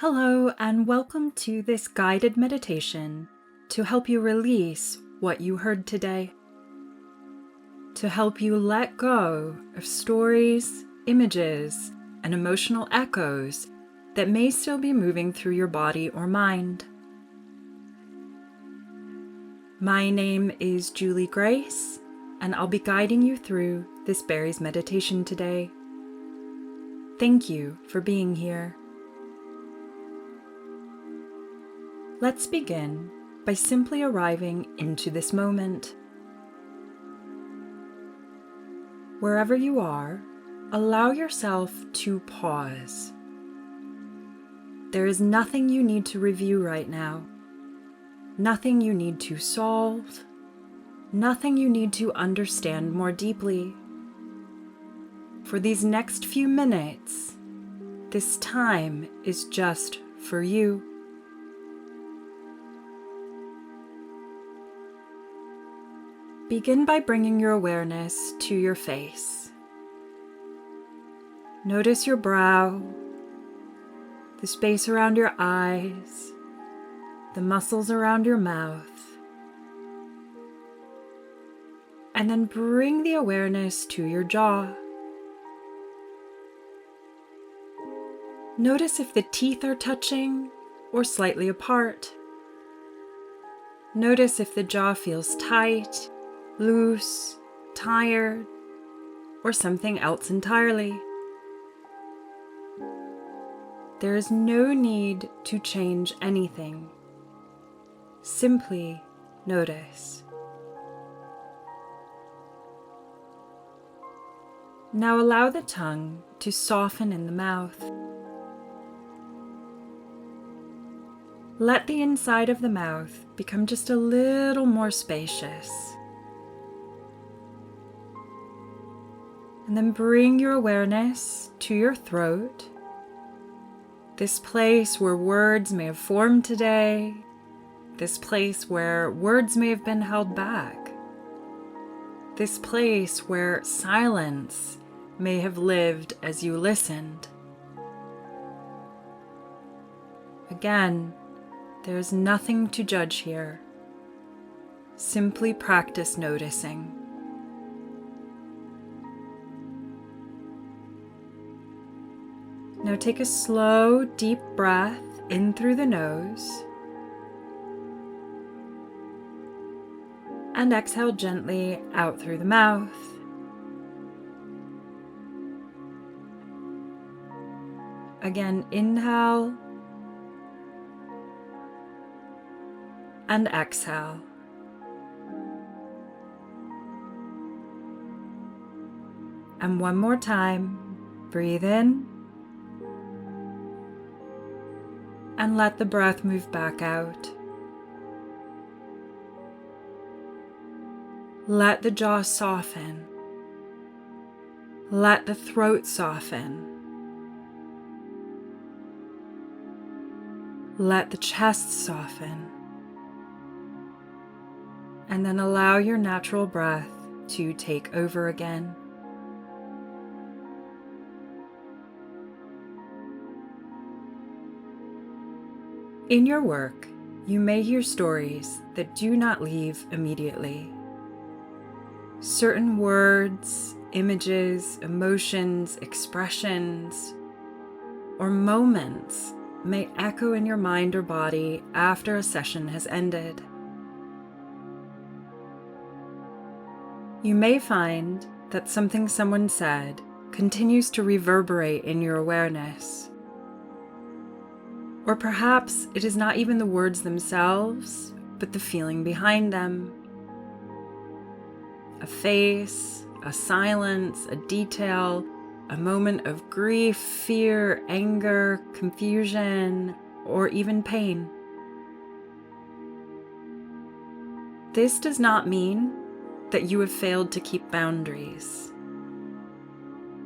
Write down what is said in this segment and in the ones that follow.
Hello, and welcome to this guided meditation to help you release what you heard today, to help you let go of stories, images, and emotional echoes that may still be moving through your body or mind. My name is Julie Grace, and I'll be guiding you through this berries meditation today. Thank you for being here. Let's begin by simply arriving into this moment. Wherever you are, allow yourself to pause. There is nothing you need to review right now, nothing you need to solve, nothing you need to understand more deeply. For these next few minutes, this time is just for you. Begin by bringing your awareness to your face. Notice your brow, the space around your eyes, the muscles around your mouth, and then bring the awareness to your jaw. Notice if the teeth are touching or slightly apart. Notice if the jaw feels tight, loose, tired, or something else entirely. There is no need to change anything. Simply notice. Now allow the tongue to soften in the mouth. Let the inside of the mouth become just a little more spacious. And then bring your awareness to your throat, this place where words may have formed today, this place where words may have been held back, this place where silence may have lived as you listened. Again, there is nothing to judge here. Simply practice noticing. Now take a slow, deep breath in through the nose and exhale gently out through the mouth. Again, inhale and exhale. And one more time, breathe in. And let the breath move back out. Let the jaw soften. Let the throat soften. Let the chest soften. And then allow your natural breath to take over again. In your work, you may hear stories that do not leave immediately. Certain words, images, emotions, expressions, or moments may echo in your mind or body after a session has ended. You may find that something someone said continues to reverberate in your awareness. Or perhaps it is not even the words themselves, but the feeling behind them. A face, a silence, a detail, a moment of grief, fear, anger, confusion, or even pain. This does not mean that you have failed to keep boundaries.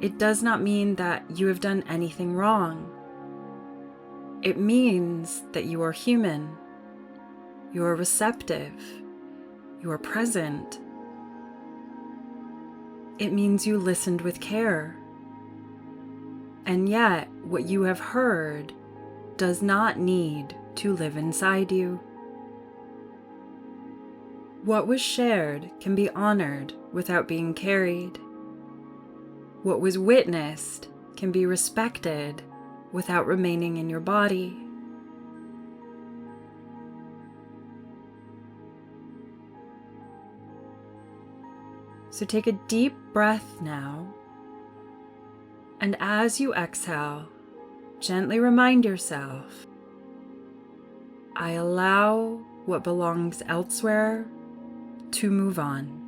It does not mean that you have done anything wrong. It means that you are human, you are receptive, you are present. It means you listened with care. And yet, what you have heard does not need to live inside you. What was shared can be honored without being carried. What was witnessed can be respected without remaining in your body. So take a deep breath now, and as you exhale, gently remind yourself, I allow what belongs elsewhere to move on.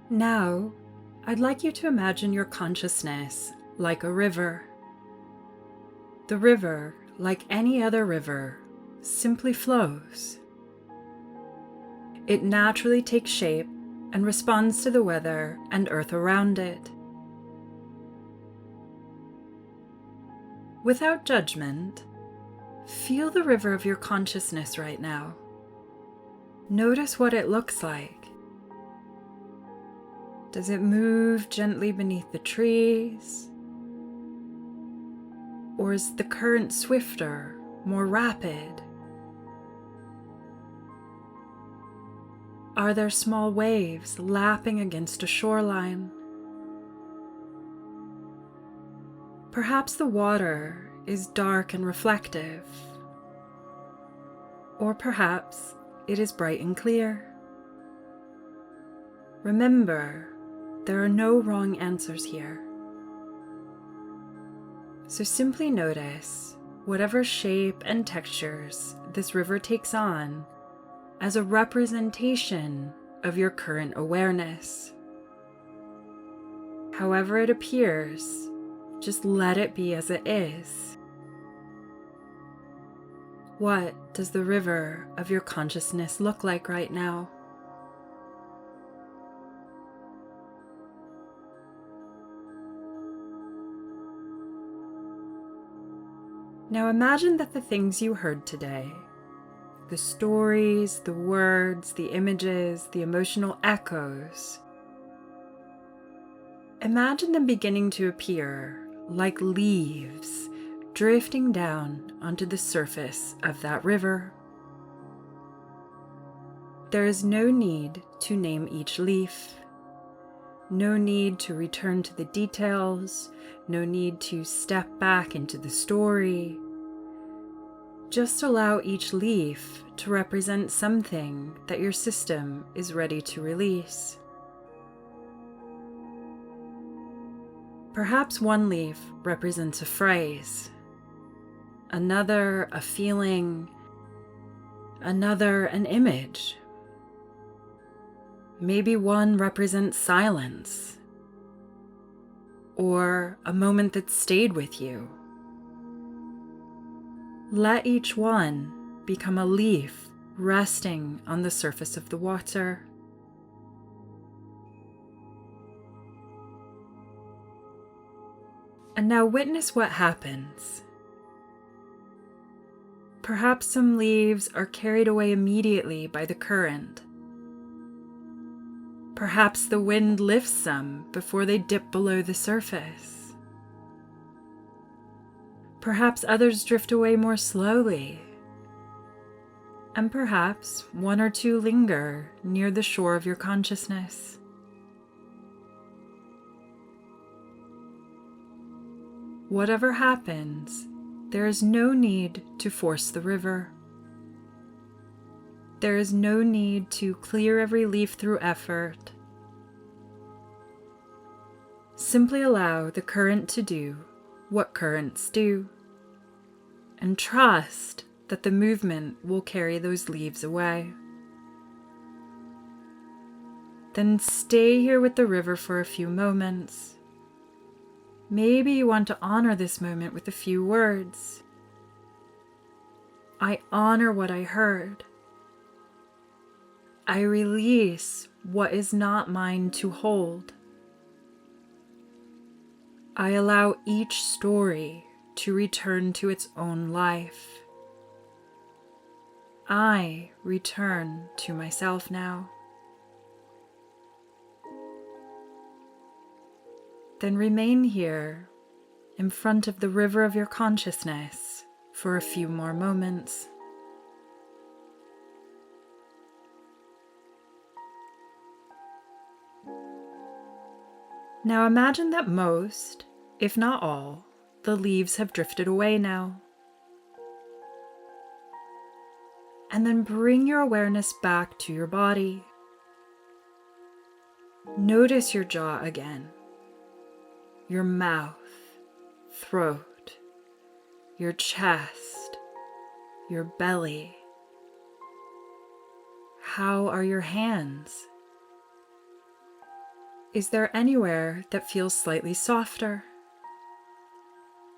Now, I'd like you to imagine your consciousness like a river. The river, like any other river, simply flows. It naturally takes shape and responds to the weather and earth around it. Without judgment, feel the river of your consciousness right now. Notice what it looks like. Does it move gently beneath the trees? Or is the current swifter, more rapid? Are there small waves lapping against a shoreline? Perhaps the water is dark and reflective, or perhaps it is bright and clear. Remember, there are no wrong answers here. So simply notice whatever shape and textures this river takes on as a representation of your current awareness. However it appears, just let it be as it is. What does the river of your consciousness look like right now? Now imagine that the things you heard today, the stories, the words, the images, the emotional echoes, imagine them beginning to appear like leaves drifting down onto the surface of that river. There is no need to name each leaf, no need to return to the details, no need to step back into the story. Just allow each leaf to represent something that your system is ready to release. Perhaps one leaf represents a phrase, another a feeling, another an image. Maybe one represents silence, or a moment that stayed with you. Let each one become a leaf resting on the surface of the water. And now witness what happens. Perhaps some leaves are carried away immediately by the current. Perhaps the wind lifts some before they dip below the surface. Perhaps others drift away more slowly. And perhaps one or two linger near the shore of your consciousness. Whatever happens, there is no need to force the river. There is no need to clear every leaf through effort. Simply allow the current to do what currents do, and trust that the movement will carry those leaves away. Then stay here with the river for a few moments. Maybe you want to honor this moment with a few words. I honor what I heard. I release what is not mine to hold. I allow each story to return to its own life. I return to myself now. Then remain here in front of the river of your consciousness for a few more moments. Now imagine that most, if not all, the leaves have drifted away now. And then bring your awareness back to your body. Notice your jaw again, your mouth, throat, your chest, your belly. How are your hands? Is there anywhere that feels slightly softer?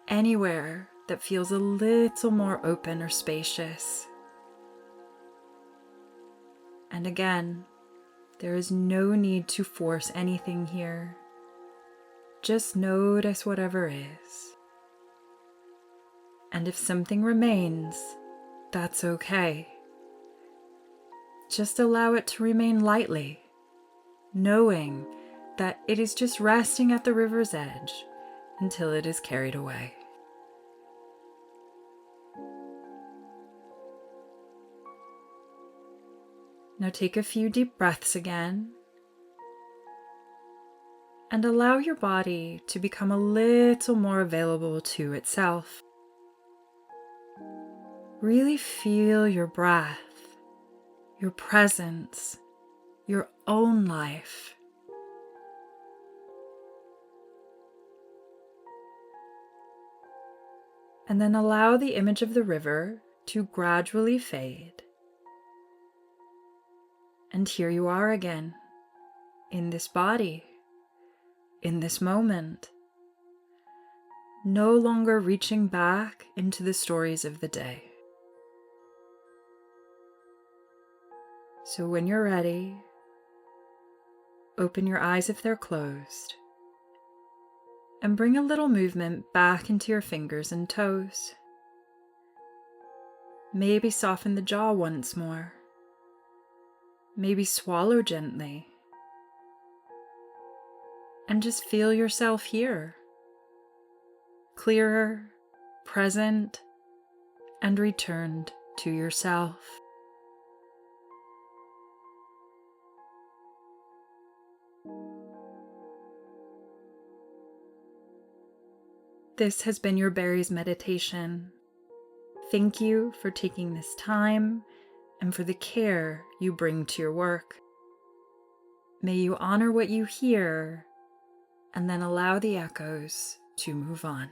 Anywhere that feels a little more open or spacious? And again, there is no need to force anything here. Just notice whatever is. And if something remains, that's okay. Just allow it to remain lightly, knowing that it is just resting at the river's edge until it is carried away. Now take a few deep breaths again and allow your body to become a little more available to itself. Really feel your breath, your presence, your own life. And then allow the image of the river to gradually fade. And here you are again, in this body, in this moment, no longer reaching back into the stories of the day. So when you're ready, open your eyes if they're closed, and bring a little movement back into your fingers and toes. Maybe soften the jaw once more. Maybe swallow gently. And just feel yourself here, clearer, present, and returned to yourself. This has been your berries meditation. Thank you for taking this time and for the care you bring to your work. May you honor what you hear and then allow the echoes to move on.